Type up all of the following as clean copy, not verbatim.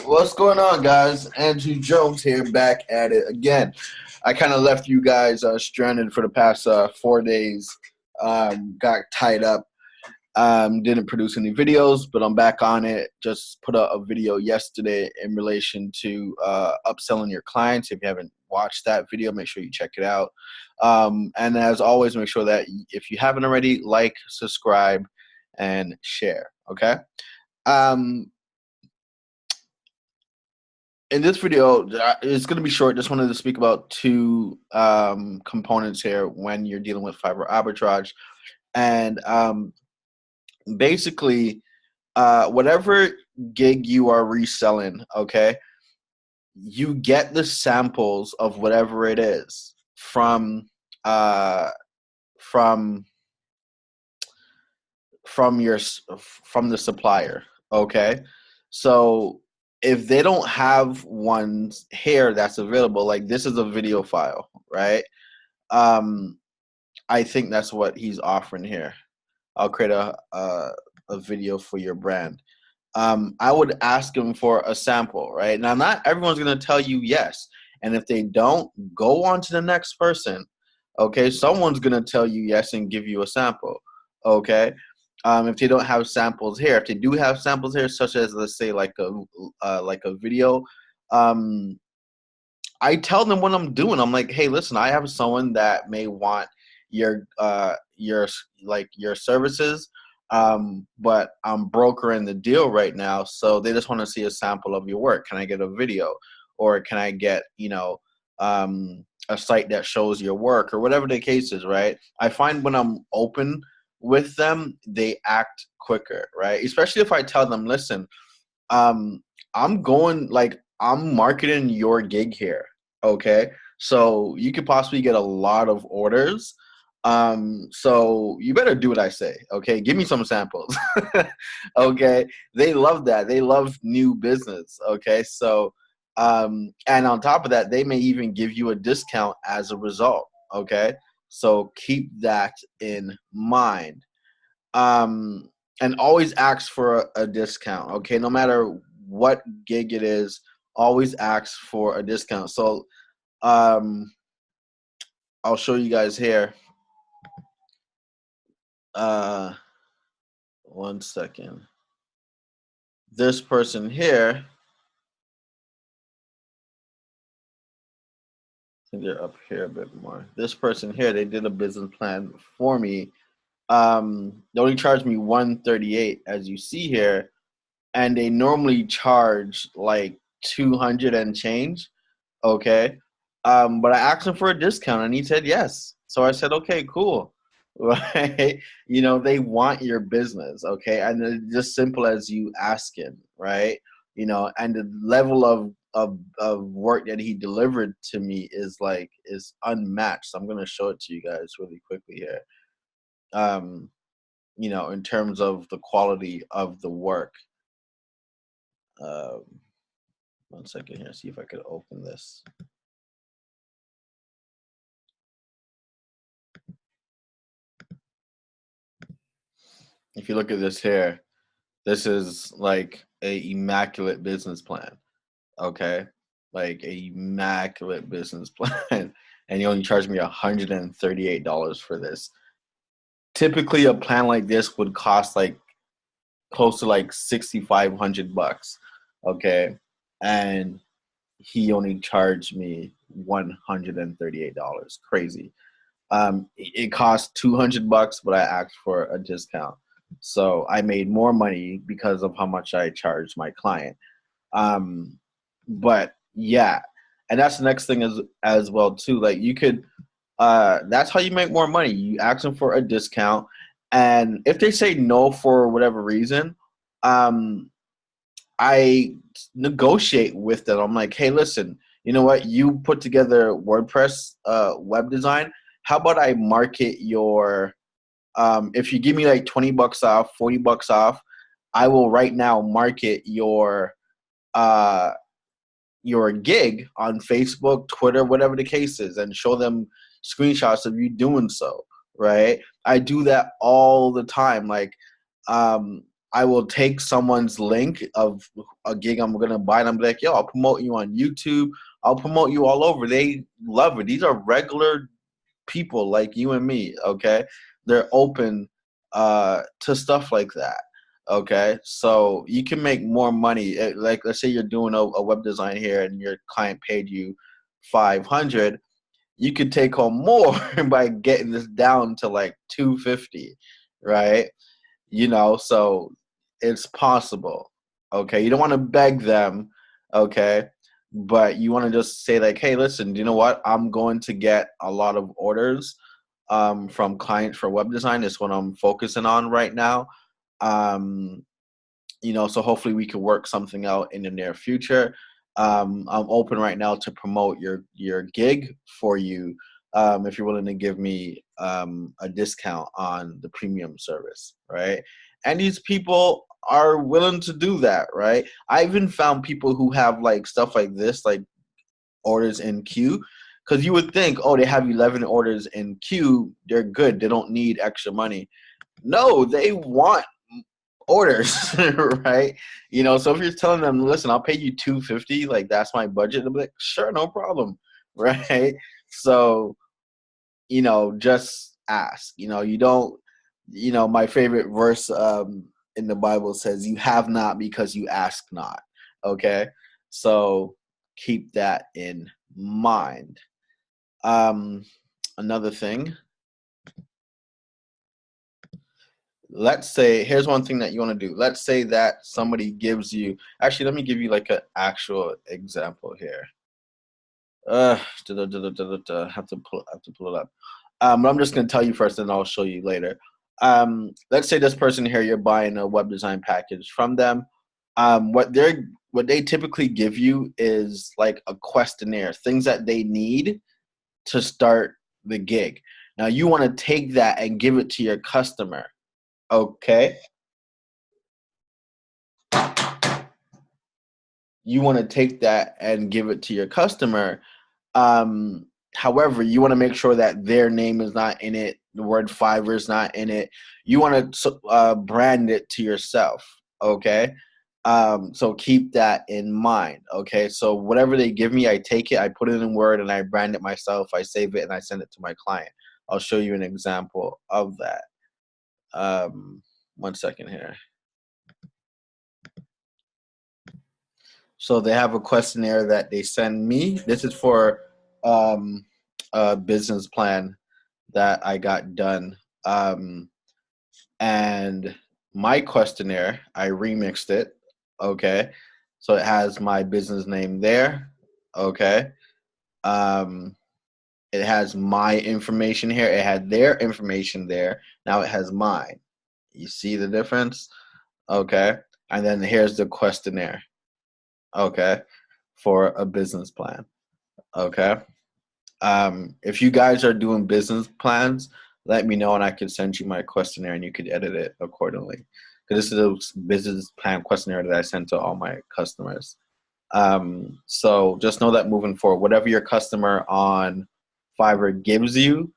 What's going on, guys? Andrew Jones here, back at it again. I kind of left you guys stranded for the past 4 days. Got tied up. Didn't produce any videos, but I'm back on it. Just put out a video yesterday in relation to upselling your clients. If you haven't watched that video, make sure you check it out. And as always, make sure that if you haven't already, like, subscribe, and share. Okay. Um, in this video, it's going to be short. Just wanted to speak about two components here when you're dealing with Fiverr Arbitrage. And basically, whatever gig you are reselling, okay, you get the samples of whatever it is uh, from from the supplier, okay? So if they don't have ones here that's available, like this is a video file, right? um I think that's what he's offering here. I'll create a video for your brand. I would ask him for a sample, right? Now, not everyone's going to tell you yes. And if they don't, go on to the next person. Okay, someone's going to tell you yes and give you a sample. Okay, if they don't have samples here, if they do have samples here, such as let's say like a video, um, I tell them what I'm doing. I'm like, hey, listen, I have someone that may want your your services, but I'm brokering the deal right now, so they just want to see a sample of your work. Can I get a video, or can I get a site that shows your work, or whatever the case is, right? I find when I'm open with them, they act quicker, right? Especially if I tell them, listen, um, I'm marketing your gig here. Okay. So you could possibly get a lot of orders. So you better do what I say. Okay. Give me some samples. Okay. They love that. They love new business. Okay. So, and on top of that, they may even give you a discount as a result. Okay. So keep that in mind. Um, and always ask for a discount. Okay, no matter what gig it is, always ask for a discount. So um, I'll show you guys here. Uh, one second. This person here, I think they're up here a bit more. This person here, they did a business plan for me. They only charged me 138, as you see here, and they normally charge like 200 and change. Okay. But I asked him for a discount and he said yes. So I said, okay, cool. Right. They want your business. Okay. And it's just simple as you asking, right? And the level of work that he delivered to me is unmatched. So I'm gonna show it to you guys really quickly here. Um, in terms of the quality of the work. Um, one second here, see if I could open this. If you look at this here, this is like a immaculate business plan. Okay, like a immaculate business plan, and you only charge me $138 for this. Typically, a plan like this would cost like close to like $6,500. Okay, and he only charged me $138. Crazy. It cost $200, but I asked for a discount. So I made more money because of how much I charged my client. Um, but yeah, and that's the next thing as well too. Like you could, that's how you make more money. You ask them for a discount, and if they say no for whatever reason, um, I negotiate with them. I'm like, hey, listen, you know what? You put together WordPress web design. How about I market your if you give me like $20 off, $40 off, I will right now market uh your gig on Facebook, Twitter, whatever the case is, and show them screenshots of you doing so, right? I do that all the time. Like I will take someone's link of a gig I'm gonna buy, and I'm like, yo, I'll promote you on YouTube. I'll promote you all over. They love it. These are regular people like you and me. Okay, they're open to stuff like that. Okay, so you can make more money. Like, let's say you're doing a web design here, and your client paid you 500. You could take home more by getting this down to like 250, right? So it's possible. Okay, you don't want to beg them. Okay, but you want to just say like, hey, listen, you know what, I'm going to get a lot of orders from clients for web design. It's what I'm focusing on right now. um so hopefully we can work something out in the near future. I'm open right now to promote your gig for you, if you're willing to give me a discount on the premium service, right? And these people are willing to do that, right? I even found people who have like stuff like this, like orders in queue, because you would think, oh, they have 11 orders in queue, they're good, they don't need extra money. No, they want orders, right? So if you're telling them, listen, I'll pay you 250, like that's my budget, they'll be like, sure, no problem, right? So, just ask. You don't. My favorite verse in the Bible says, "You have not because you ask not." Okay, so keep that in mind. Um, Another thing, let's say, here's one thing that you want to do. Let's say that somebody gives you, actually, let me give you like an actual example here. Have to pull it up. But I'm just gonna tell you first, and I'll show you later. Let's say this person here, you're buying a web design package from them. What they typically give you is like a questionnaire, things that they need to start the gig. Now you want to take that and give it to your customer. Okay. You want to take that and give it to your customer. However, you want to make sure that their name is not in it, the word Fiverr is not in it. You want to brand it to yourself. Okay. So keep that in mind. Okay. So whatever they give me, I take it, I put it in Word, and I brand it myself. I save it and I send it to my client. I'll show you an example of that. 1 second here. So they have a questionnaire that they send me. This is for a business plan that I got done. And my questionnaire, I remixed it. Okay. So it has my business name there. Okay. It has my information here. It had their information there. Now it has mine. You see the difference? Okay. And then here's the questionnaire. Okay. For a business plan. Okay. If you guys are doing business plans, let me know and I can send you my questionnaire and you could edit it accordingly. Because this is a business plan questionnaire that I send to all my customers. So just know that moving forward, whatever your customer on Fiverr gives you,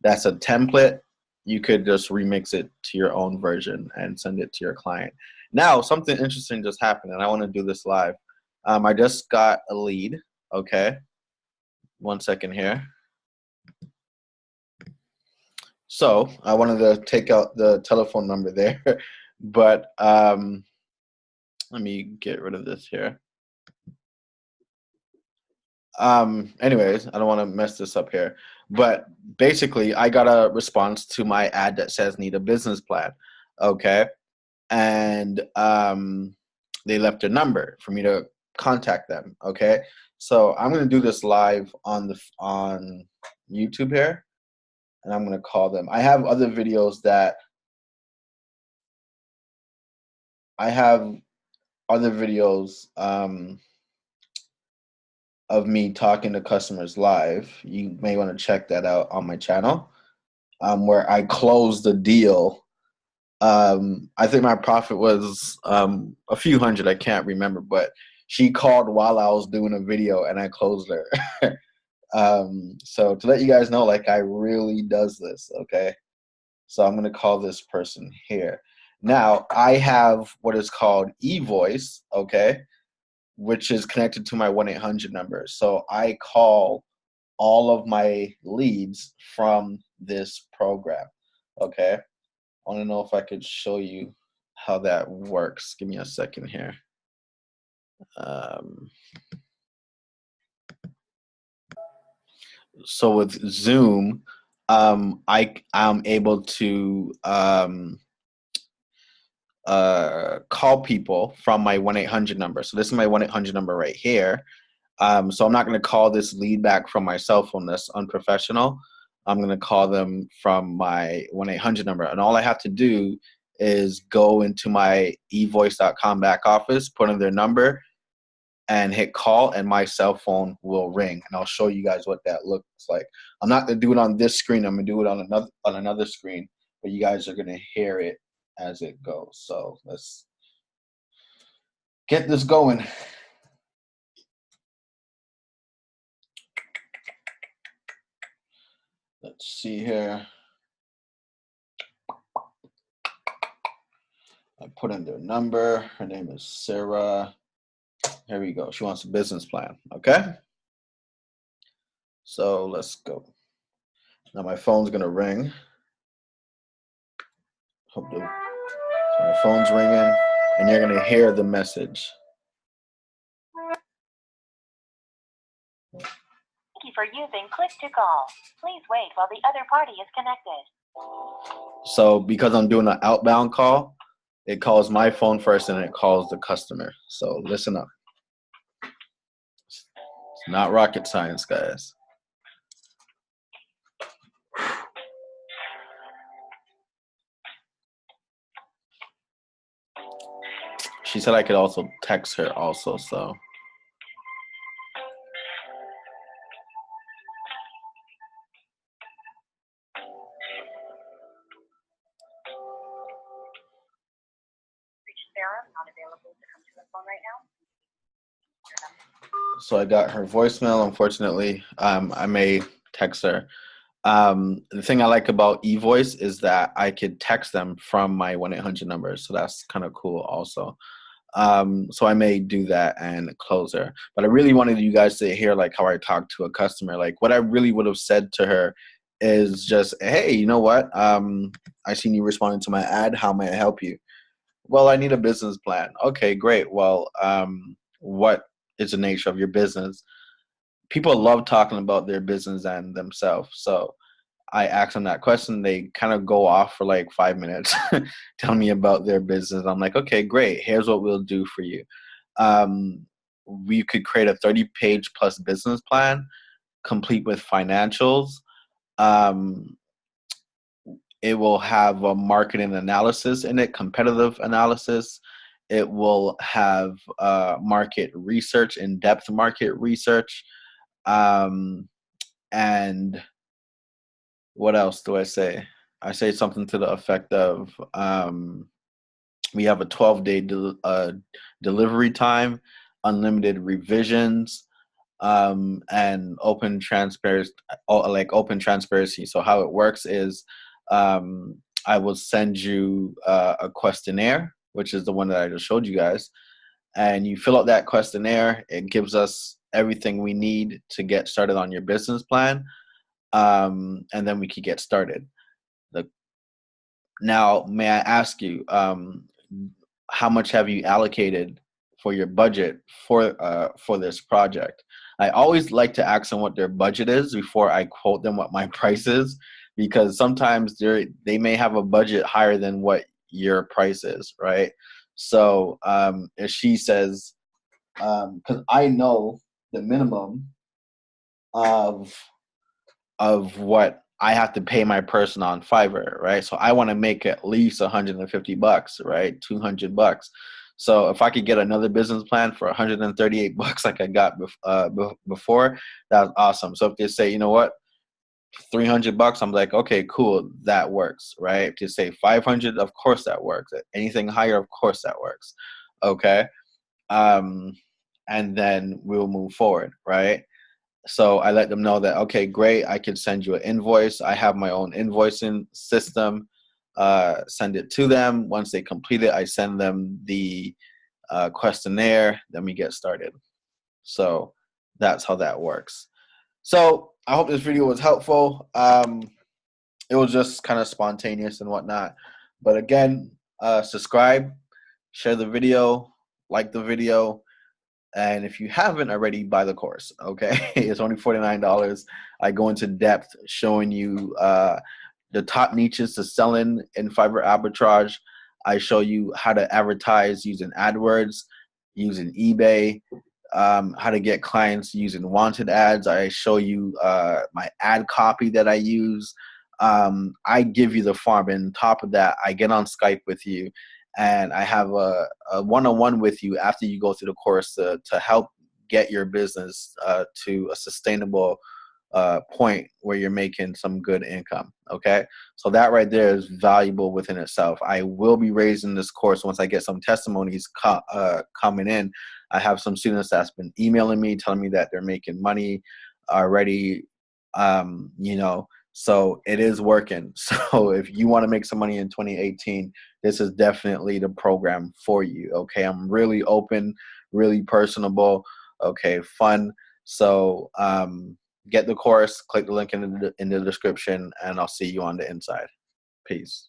that's a template. You could just remix it to your own version and send it to your client. Now, something interesting just happened, and I want to do this live. I just got a lead. Okay. 1 second here. So I wanted to take out the telephone number there, but let me get rid of this here. Anyways, I don't want to mess this up here, but basically I got a response to my ad that says need a business plan. Okay. And they left a number for me to contact them. Okay. So I'm going to do this live on YouTube here, and I'm going to call them. I have other videos that of me talking to customers live. You may want to check that out on my channel, where I closed the deal. I think my profit was a few hundred. I can't remember, but she called while I was doing a video and I closed her. So to let you guys know, like, I really does this. Okay. So I'm going to call this person here. Now I have what is called eVoice, okay, which is connected to my 1-800 number. So I call all of my leads from this program, okay? I want to know if I could show you how that works. Give me a second here. So with Zoom, I'm able to call people from my 1-800 number. So this is my 1-800 number right here. So I'm not going to call this lead back from my cell phone. That's unprofessional. I'm going to call them from my 1-800 number. And all I have to do is go into my evoice.com back office, put in their number, and hit call, and my cell phone will ring. And I'll show you guys what that looks like. I'm not going to do it on this screen. I'm going to do it on another screen, but you guys are going to hear it as it goes. So let's get this going. Let's see here. I put in their number. Her name is Sarah. Here we go. She wants a business plan. Okay. So let's go. Now my phone's gonna ring. So my phone's ringing, and you're gonna hear the message. Thank you for using Click to Call. Please wait while the other party is connected. So because I'm doing an outbound call, it calls my phone first and it calls the customer. So listen up. It's not rocket science, guys. She said I could also text her also, so. So I got her voicemail. Unfortunately, I may text her. The thing I like about eVoice is that I could text them from my 1-800 number. So that's kind of cool also. So I may do that and close her. But I really wanted you guys to hear like how I talk to a customer. Like what I really would have said to her is just, hey, you know what? I seen you responding to my ad. How may I help you? Well, I need a business plan. Okay, great. Well, what is the nature of your business? People love talking about their business and themselves. So I ask them that question. They kind of go off for like 5 minutes, tell me about their business. I'm like, okay, great. Here's what we'll do for you. We could create a 30-page plus business plan, complete with financials. It will have a marketing analysis in it, competitive analysis. It will have market research, in-depth market research. And what else do I say? I say something to the effect of we have a 12-day delivery time, unlimited revisions, and open transparency. So how it works is I will send you a questionnaire, which is the one that I just showed you guys, and you fill out that questionnaire. It gives us everything we need to get started on your business plan, and then we could get started. Now, may I ask you, how much have you allocated for your budget for this project? I always like to ask them what their budget is before I quote them what my price is, because sometimes they may have a budget higher than what your price is, right? So if she says, because I know the minimum of what I have to pay my person on Fiverr, right? So I want to make at least $150, right? $200. So if I could get another business plan for $138 like I got before, that's awesome. So if they say, you know what, $300, I'm like, okay, cool, that works, right? If they say 500, of course that works. Anything higher, of course that works. Okay. And then we'll move forward, right? So I let them know that, okay, great, I can send you an invoice. I have my own invoicing system. send it to them. Once they complete it, I send them the questionnaire, then we get started. So that's how that works. So I hope this video was helpful. It was just kind of spontaneous and whatnot. But again, subscribe, share the video, like the video, and if you haven't already, buy the course. Okay, it's only $49. I go into depth showing you the top niches to sell in Fiverr Arbitrage. I show you how to advertise using AdWords, using eBay, how to get clients using wanted ads. I show you my ad copy that I use. I give you the farm, and on top of that, I get on Skype with you, and I have a one-on-one with you after you go through the course to help get your business to a sustainable point where you're making some good income. Okay, so that right there is valuable within itself. I will be raising this course once I get some testimonies coming in. I have some students that's been emailing me telling me that they're making money already. You know, so it is working. So if you want to make some money in 2018, this is definitely the program for you. Okay, I'm really open, really personable. Okay, fun. So get the course, click the link in the description, and I'll see you on the inside. Peace.